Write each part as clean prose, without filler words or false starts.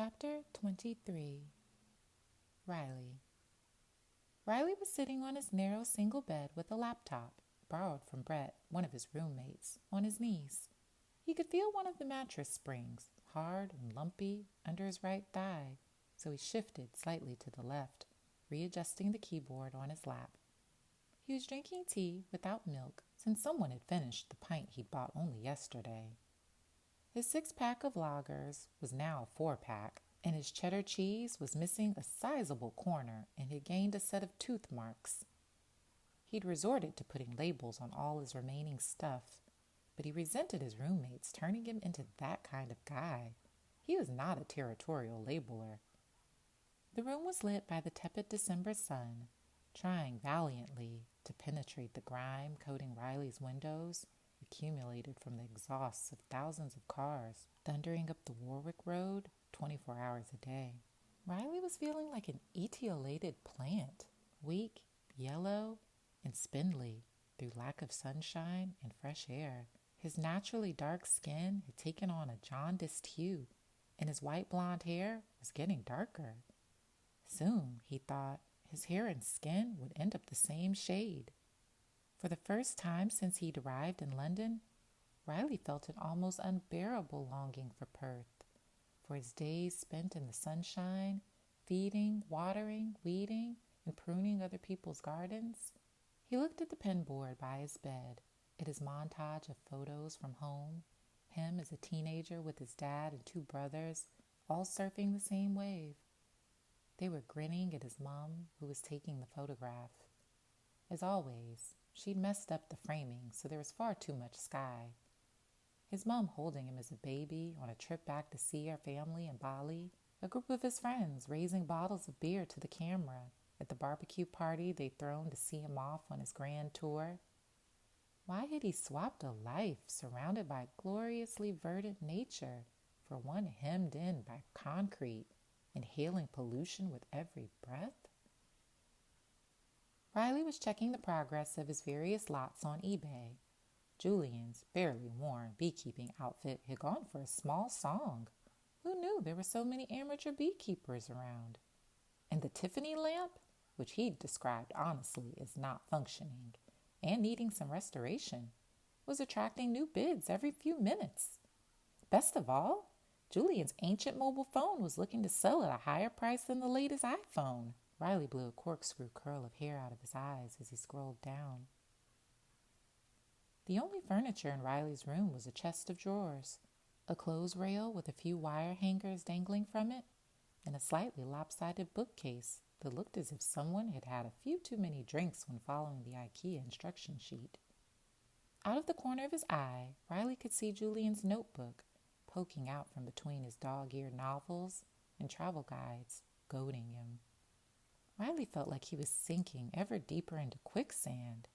Chapter 23. Riley. Riley was sitting on his narrow single bed with a laptop, borrowed from Brett, one of his roommates, on his knees. He could feel one of the mattress springs, hard and lumpy, under his right thigh, so he shifted slightly to the left, readjusting the keyboard on his lap. He was drinking tea without milk since someone had finished the pint he'd bought only yesterday. His 6-pack of lagers was now a 4-pack, and his cheddar cheese was missing a sizable corner and had gained a set of tooth marks. He'd resorted to putting labels on all his remaining stuff, but he resented his roommates turning him into that kind of guy. He was not a territorial labeler. The room was lit by the tepid December sun, trying valiantly to penetrate the grime coating Riley's windows, accumulated from the exhausts of thousands of cars thundering up the Warwick Road 24 hours a day. Riley was feeling like an etiolated plant, weak, yellow, and spindly through lack of sunshine and fresh air. His naturally dark skin had taken on a jaundiced hue, and his white blonde hair was getting darker. Soon, he thought, his hair and skin would end up the same shade. For the first time since he'd arrived in London, Riley felt an almost unbearable longing for Perth, for his days spent in the sunshine, feeding, watering, weeding, and pruning other people's gardens. He looked at the pinboard by his bed, at his montage of photos from home, him as a teenager with his dad and 2 brothers, all surfing the same wave. They were grinning at his mom, who was taking the photograph. As always, she'd messed up the framing, so there was far too much sky. His mom holding him as a baby on a trip back to see her family in Bali, a group of his friends raising bottles of beer to the camera at the barbecue party they'd thrown to see him off on his grand tour. Why had he swapped a life surrounded by gloriously verdant nature for one hemmed in by concrete, inhaling pollution with every breath? Riley was checking the progress of his various lots on eBay. Julian's barely worn beekeeping outfit had gone for a small song. Who knew there were so many amateur beekeepers around? And the Tiffany lamp, which he'd described honestly as not functioning and needing some restoration, was attracting new bids every few minutes. Best of all, Julian's ancient mobile phone was looking to sell at a higher price than the latest iPhone. Riley blew a corkscrew curl of hair out of his eyes as he scrolled down. The only furniture in Riley's room was a chest of drawers, a clothes rail with a few wire hangers dangling from it, and a slightly lopsided bookcase that looked as if someone had had a few too many drinks when following the IKEA instruction sheet. Out of the corner of his eye, Riley could see Julian's notebook poking out from between his dog-eared novels and travel guides, goading him. Riley felt like he was sinking ever deeper into quicksand.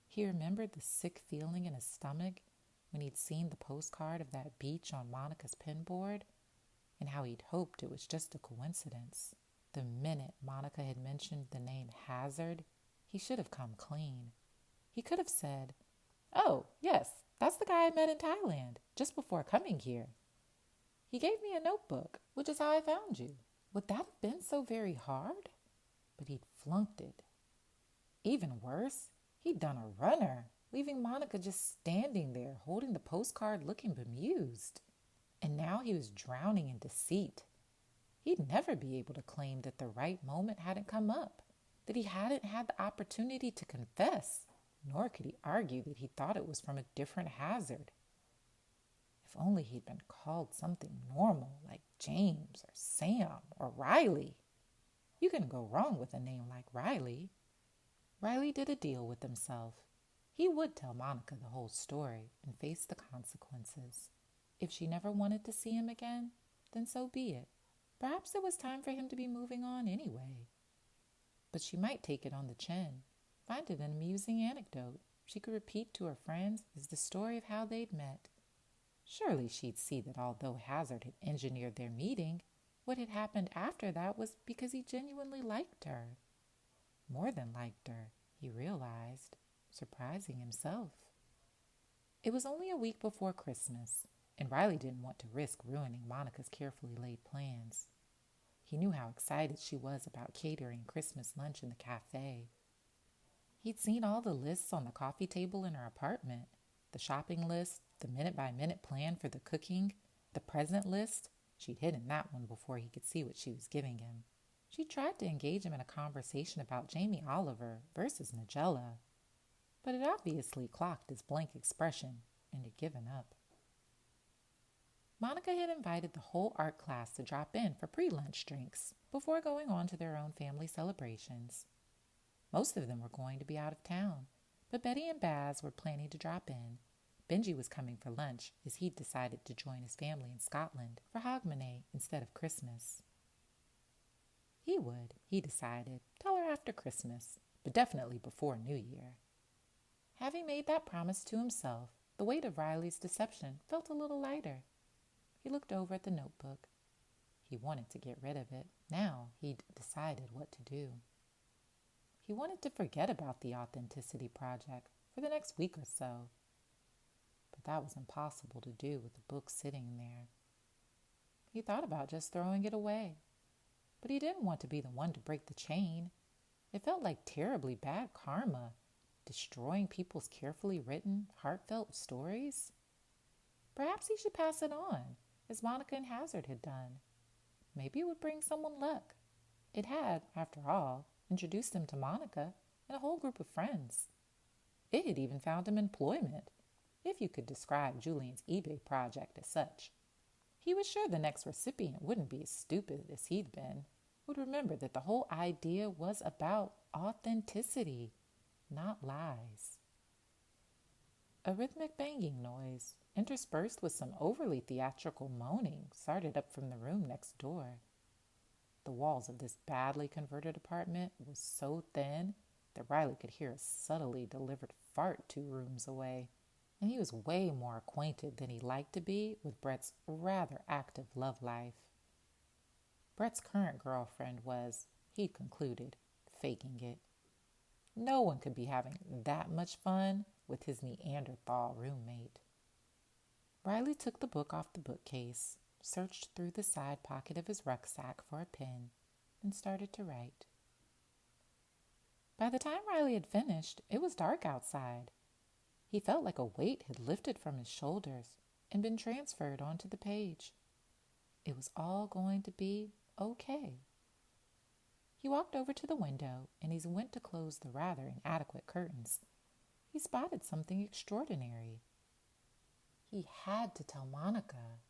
He remembered the sick feeling in his stomach when he'd seen the postcard of that beach on Monica's pinboard, and how he'd hoped it was just a coincidence. The minute Monica had mentioned the name Hazard, he should have come clean. He could have said, "Oh, yes, that's the guy I met in Thailand, just before coming here. He gave me a notebook, which is how I found you." Would that have been so very hard? But he'd flunked it. Even worse, he'd done a runner, leaving Monica just standing there, holding the postcard looking bemused. And now he was drowning in deceit. He'd never be able to claim that the right moment hadn't come up, that he hadn't had the opportunity to confess, nor could he argue that he thought it was from a different Hazard. If only he'd been called something normal like James or Sam or Riley. You couldn't go wrong with a name like Riley. Riley did a deal with himself. He would tell Monica the whole story and face the consequences. If she never wanted to see him again, then so be it. Perhaps it was time for him to be moving on anyway. But she might take it on the chin, find it an amusing anecdote she could repeat to her friends as the story of how they'd met. Surely she'd see that although Hazard had engineered their meeting, what had happened after that was because he genuinely liked her. More than liked her, he realized, surprising himself. It was only a week before Christmas, and Riley didn't want to risk ruining Monica's carefully laid plans. He knew how excited she was about catering Christmas lunch in the cafe. He'd seen all the lists on the coffee table in her apartment. The shopping list, the minute-by-minute plan for the cooking, the present list. She'd hidden that one before he could see what she was giving him. She tried to engage him in a conversation about Jamie Oliver versus Nigella, but it obviously clocked his blank expression and had given up. Monica had invited the whole art class to drop in for pre-lunch drinks before going on to their own family celebrations. Most of them were going to be out of town, but Betty and Baz were planning to drop in. Benji was coming for lunch as he'd decided to join his family in Scotland for Hogmanay instead of Christmas. He would, he decided, tell her after Christmas, but definitely before New Year. Having made that promise to himself, the weight of Riley's deception felt a little lighter. He looked over at the notebook. He wanted to get rid of it. Now he'd decided what to do. He wanted to forget about the Authenticity Project for the next week or so. But that was impossible to do with the book sitting there. He thought about just throwing it away. But he didn't want to be the one to break the chain. It felt like terribly bad karma, destroying people's carefully written, heartfelt stories. Perhaps he should pass it on, as Monica and Hazard had done. Maybe it would bring someone luck. It had, after all, introduced him to Monica and a whole group of friends. It had even found him employment, if you could describe Julian's eBay project as such. He was sure the next recipient wouldn't be as stupid as he'd been, would remember that the whole idea was about authenticity, not lies. A rhythmic banging noise, interspersed with some overly theatrical moaning, started up from the room next door. The walls of this badly converted apartment were so thin that Riley could hear a subtly delivered fart 2 rooms away, and he was way more acquainted than he liked to be with Brett's rather active love life. Brett's current girlfriend was, he'd concluded, faking it. No one could be having that much fun with his Neanderthal roommate. Riley took the book off the bookcase, searched through the side pocket of his rucksack for a pen, and started to write. By the time Riley had finished, it was dark outside. He felt like a weight had lifted from his shoulders and been transferred onto the page. It was all going to be okay. He walked over to the window, and as he went to close the rather inadequate curtains, he spotted something extraordinary. He had to tell Monica.